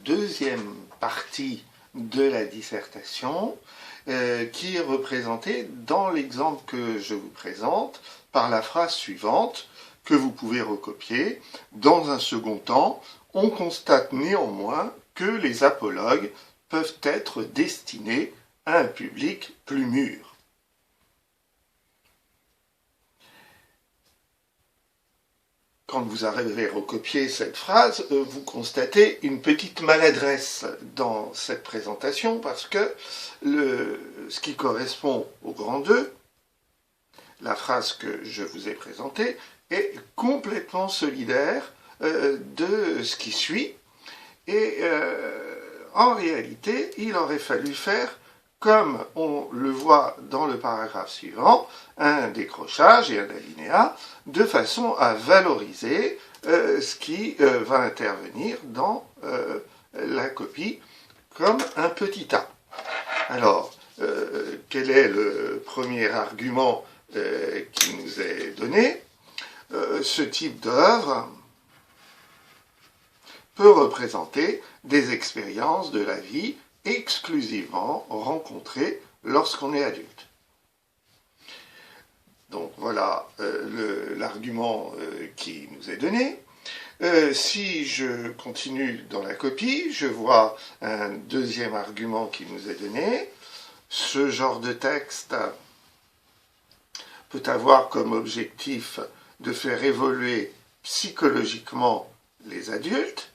deuxième partie de la dissertation qui est représentée dans l'exemple que je vous présente par la phrase suivante que vous pouvez recopier. Dans un second temps, on constate néanmoins que les apologues peuvent être destinés à un public plus mûr. Quand vous arrivez à recopier cette phrase, vous constatez une petite maladresse dans cette présentation parce que ce qui correspond au grand 2, la phrase que je vous ai présentée, est complètement solidaire de ce qui suit. Et en réalité, il aurait fallu faire, comme on le voit dans le paragraphe suivant, un décrochage et un alinéa, de façon à valoriser ce qui va intervenir dans la copie comme un petit a. Alors, quel est le premier argument qui nous est donné? Ce type d'œuvre peut représenter des expériences de la vie exclusivement rencontrées lorsqu'on est adulte. Donc voilà l'argument qui nous est donné. Si je continue dans la copie, je vois un deuxième argument qui nous est donné. Ce genre de texte peut avoir comme objectif de faire évoluer psychologiquement les adultes.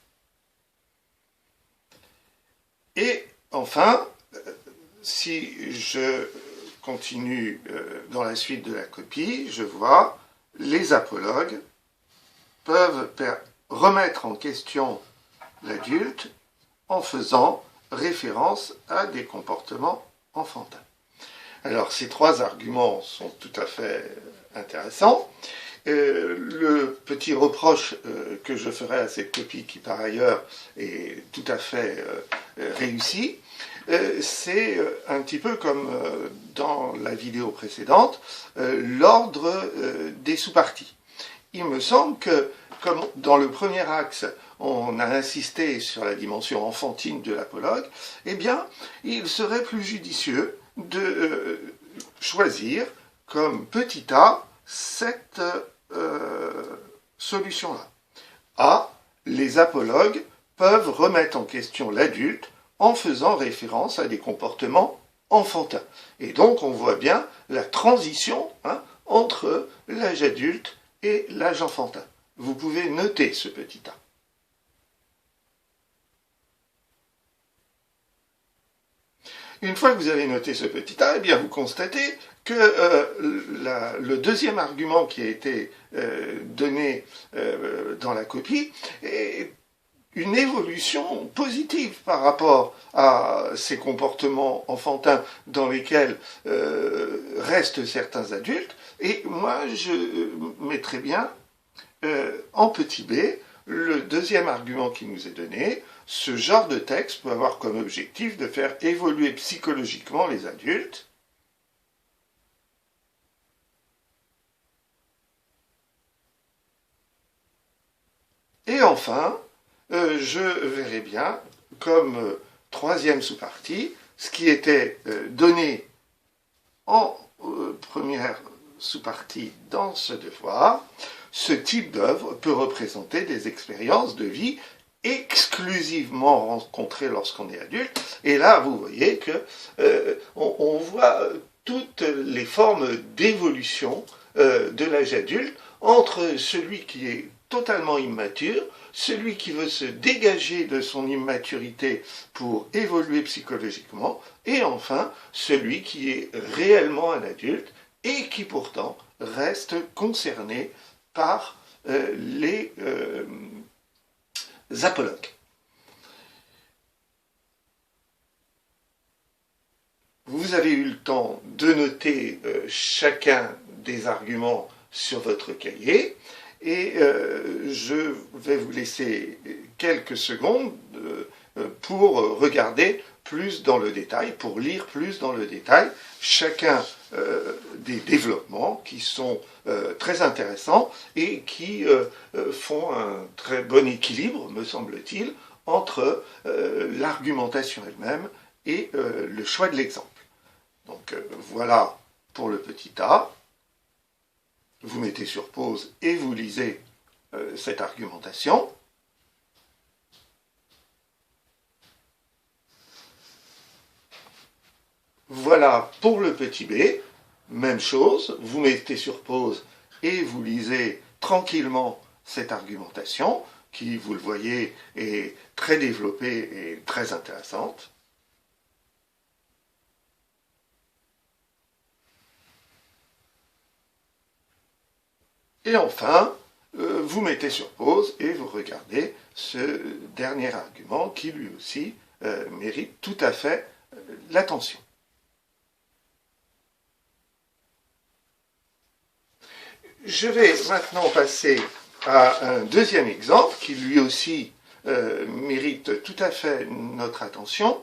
Et enfin, si je continue dans la suite de la copie, je vois les apologues peuvent remettre en question l'adulte en faisant référence à des comportements enfantins. Alors ces trois arguments sont tout à fait intéressants. Le petit reproche que je ferai à cette copie, qui par ailleurs est tout à fait réussie, c'est un petit peu comme dans la vidéo précédente, l'ordre des sous-parties. Il me semble que, comme dans le premier axe, on a insisté sur la dimension enfantine de l'apologue, eh bien, il serait plus judicieux de choisir comme petit a cette solution-là. A, les apologues peuvent remettre en question l'adulte en faisant référence à des comportements enfantins. Et donc on voit bien la transition entre l'âge adulte et l'âge enfantin. Vous pouvez noter ce petit a. Une fois que vous avez noté ce petit a, eh bien vous constatez que le deuxième argument qui a été donné dans la copie est une évolution positive par rapport à ces comportements enfantins dans lesquels restent certains adultes. Et moi, je mettrais bien en petit b le deuxième argument qui nous est donné. Ce genre de texte peut avoir comme objectif de faire évoluer psychologiquement les adultes. Et enfin, je verrai bien, comme troisième sous-partie, ce qui était donné en première sous-partie dans ce devoir. Ce type d'œuvre peut représenter des expériences de vie exclusivement rencontrées lorsqu'on est adulte. Et là, vous voyez que on voit toutes les formes d'évolution de l'âge adulte entre celui qui est totalement immature, celui qui veut se dégager de son immaturité pour évoluer psychologiquement, et enfin celui qui est réellement un adulte et qui pourtant reste concerné par les apologues. Vous avez eu le temps de noter chacun des arguments sur votre cahier. Et je vais vous laisser quelques secondes pour regarder plus dans le détail, pour lire plus dans le détail chacun des développements qui sont très intéressants et qui font un très bon équilibre, me semble-t-il, entre l'argumentation elle-même et le choix de l'exemple. Donc voilà pour le petit a. Vous mettez sur pause et vous lisez cette argumentation. Voilà pour le petit b. Même chose, vous mettez sur pause et vous lisez tranquillement cette argumentation qui, vous le voyez, est très développée et très intéressante. Et enfin, vous mettez sur pause et vous regardez ce dernier argument qui lui aussi mérite tout à fait l'attention. Je vais maintenant passer à un deuxième exemple qui lui aussi mérite tout à fait notre attention.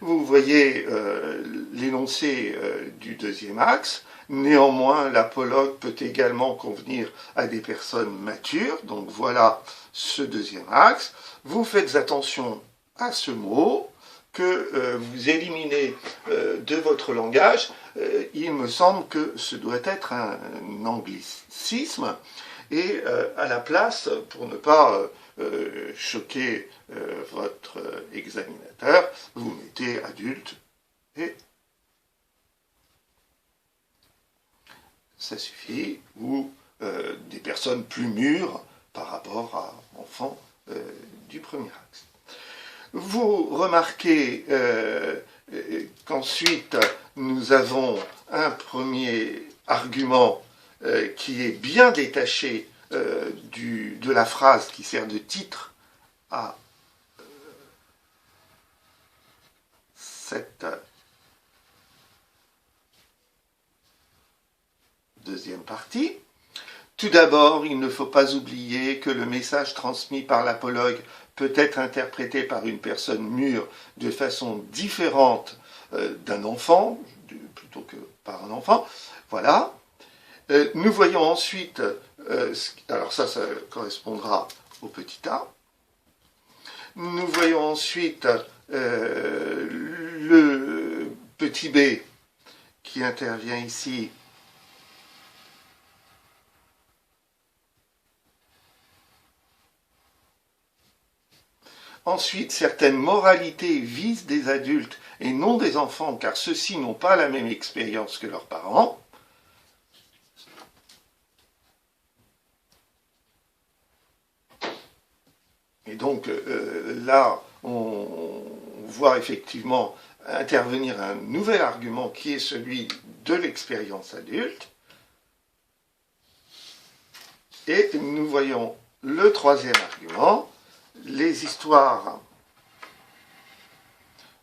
Vous voyez l'énoncé du deuxième axe. Néanmoins, l'apologue peut également convenir à des personnes matures. Donc voilà ce deuxième axe. Vous faites attention à ce mot que vous éliminez de votre langage. Il me semble que ce doit être un anglicisme. Et à la place, pour ne pas choquer votre examinateur, vous mettez adulte et ça suffit, ou des personnes plus mûres par rapport à enfants du premier axe. Vous remarquez qu'ensuite nous avons un premier argument qui est bien détaché de la phrase qui sert de titre à cette deuxième partie. Tout d'abord, il ne faut pas oublier que le message transmis par l'apologue peut être interprété par une personne mûre de façon différente d'un enfant, plutôt que par un enfant. Voilà. Nous voyons ensuite, alors ça correspondra au petit a. Nous voyons ensuite le petit b qui intervient ici. Ensuite, certaines moralités visent des adultes et non des enfants, car ceux-ci n'ont pas la même expérience que leurs parents. Et donc là, on voit effectivement intervenir un nouvel argument qui est celui de l'expérience adulte. Et nous voyons le troisième argument. Les histoires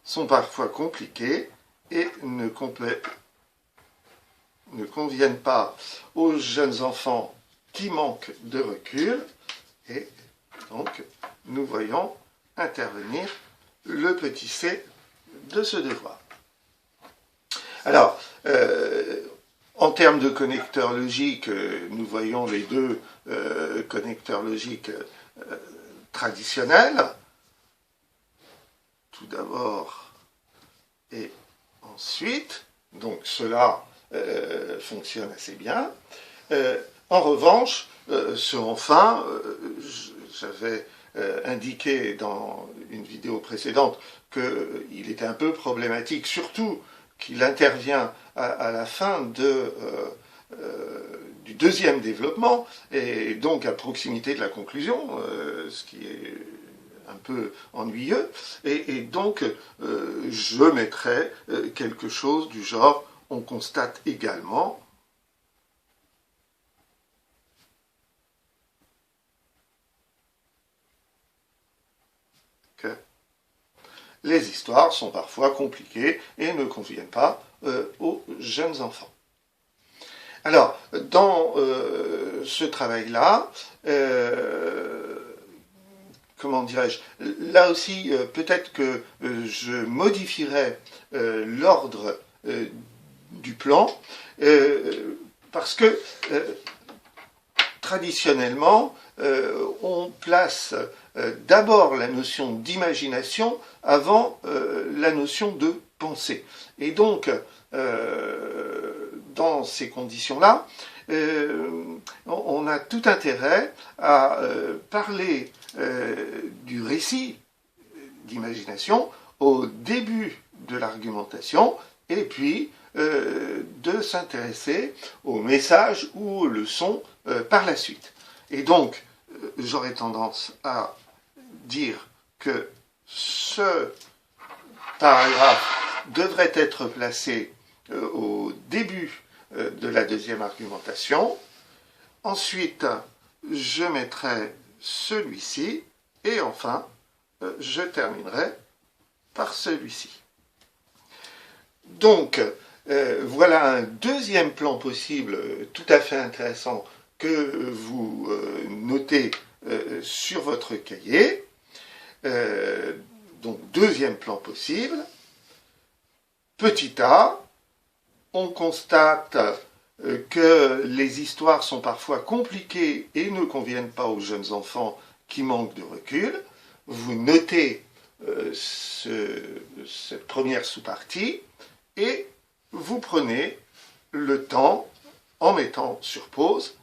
sont parfois compliquées et ne conviennent pas aux jeunes enfants qui manquent de recul. Et donc, nous voyons intervenir le petit c de ce devoir. Alors, en termes de connecteurs logiques, nous voyons les deux connecteurs logiques traditionnels. Tout d'abord et ensuite. Donc, cela fonctionne assez bien. En revanche, ce enfin, j'avais indiqué dans une vidéo précédente qu'il était un peu problématique, surtout qu'il intervient à la fin du deuxième développement, et donc à proximité de la conclusion, ce qui est un peu ennuyeux, et donc je mettrai quelque chose du genre « on constate également » que les histoires sont parfois compliquées et ne conviennent pas aux jeunes enfants. Alors, dans ce travail-là, comment dirais-je, là aussi, peut-être que je modifierai l'ordre du plan, parce que traditionnellement, on place d'abord la notion d'imagination avant la notion de pensée. Et donc, dans ces conditions-là, on a tout intérêt à parler du récit d'imagination au début de l'argumentation, et puis de s'intéresser aux messages ou aux leçons par la suite. Et donc, j'aurais tendance à dire que ce paragraphe devrait être placé au début de la deuxième argumentation. Ensuite, je mettrai celui-ci, et enfin, je terminerai par celui-ci. Donc, voilà un deuxième plan possible tout à fait intéressant que vous notez sur votre cahier. Donc, deuxième plan possible. Petit a, on constate que les histoires sont parfois compliquées et ne conviennent pas aux jeunes enfants qui manquent de recul. Vous notez cette première sous-partie et vous prenez le temps, en mettant sur pause,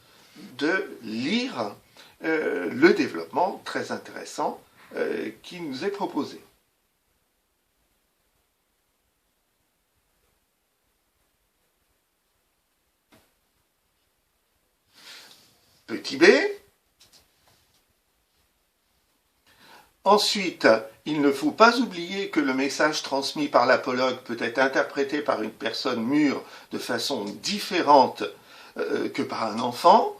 de lire le développement très intéressant qui nous est proposé. Petit b. Ensuite, il ne faut pas oublier que le message transmis par l'apologue peut être interprété par une personne mûre de façon différente que par un enfant.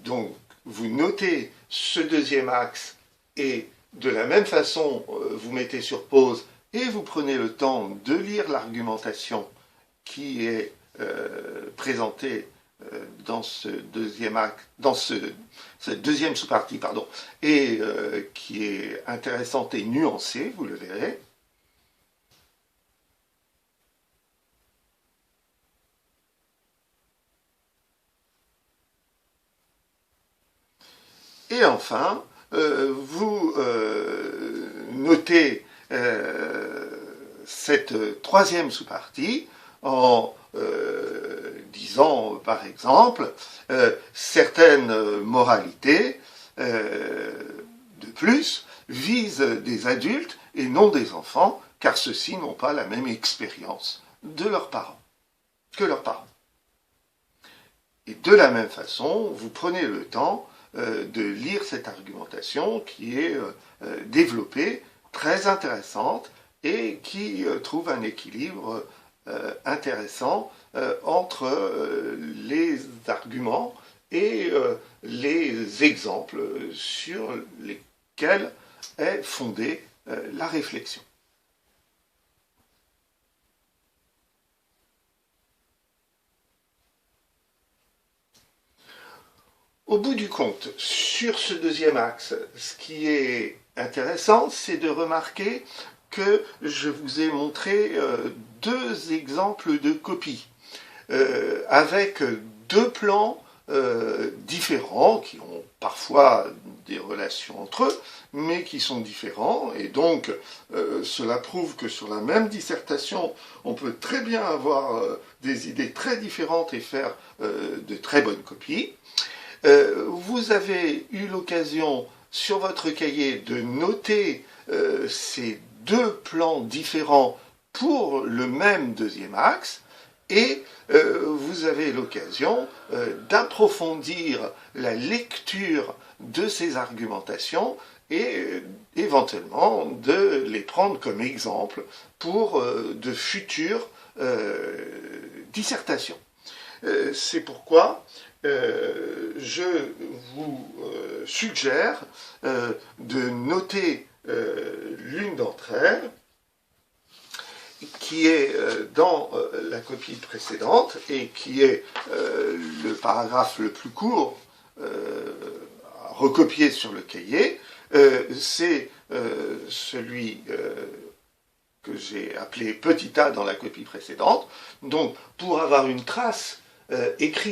Donc, vous notez ce deuxième axe et de la même façon, vous mettez sur pause et vous prenez le temps de lire l'argumentation qui est présentée dans ce deuxième acte, dans cette deuxième sous-partie, pardon, et qui est intéressante et nuancée, vous le verrez. Et enfin, vous notez cette troisième sous-partie en disant, par exemple, certaines moralités, de plus, visent des adultes et non des enfants, car ceux-ci n'ont pas la même expérience de leurs parents que leurs parents. Et de la même façon, vous prenez le temps de lire cette argumentation qui est développée, très intéressante, et qui trouve un équilibre intéressant entre les arguments et les exemples sur lesquels est fondée la réflexion. Au bout du compte, sur ce deuxième axe, ce qui est intéressant, c'est de remarquer que je vous ai montré deux exemples de copies, avec deux plans différents, qui ont parfois des relations entre eux, mais qui sont différents, et donc cela prouve que sur la même dissertation, on peut très bien avoir des idées très différentes et faire de très bonnes copies. Vous avez eu l'occasion sur votre cahier de noter ces deux plans différents pour le même deuxième axe, et vous avez l'occasion d'approfondir la lecture de ces argumentations et éventuellement de les prendre comme exemple pour de futures dissertations. C'est pourquoi je vous suggère de noter l'une d'entre elles, qui est dans la copie précédente et qui est le paragraphe le plus court à recopier sur le cahier. C'est celui que j'ai appelé petit a dans la copie précédente. Donc, pour avoir une trace écrite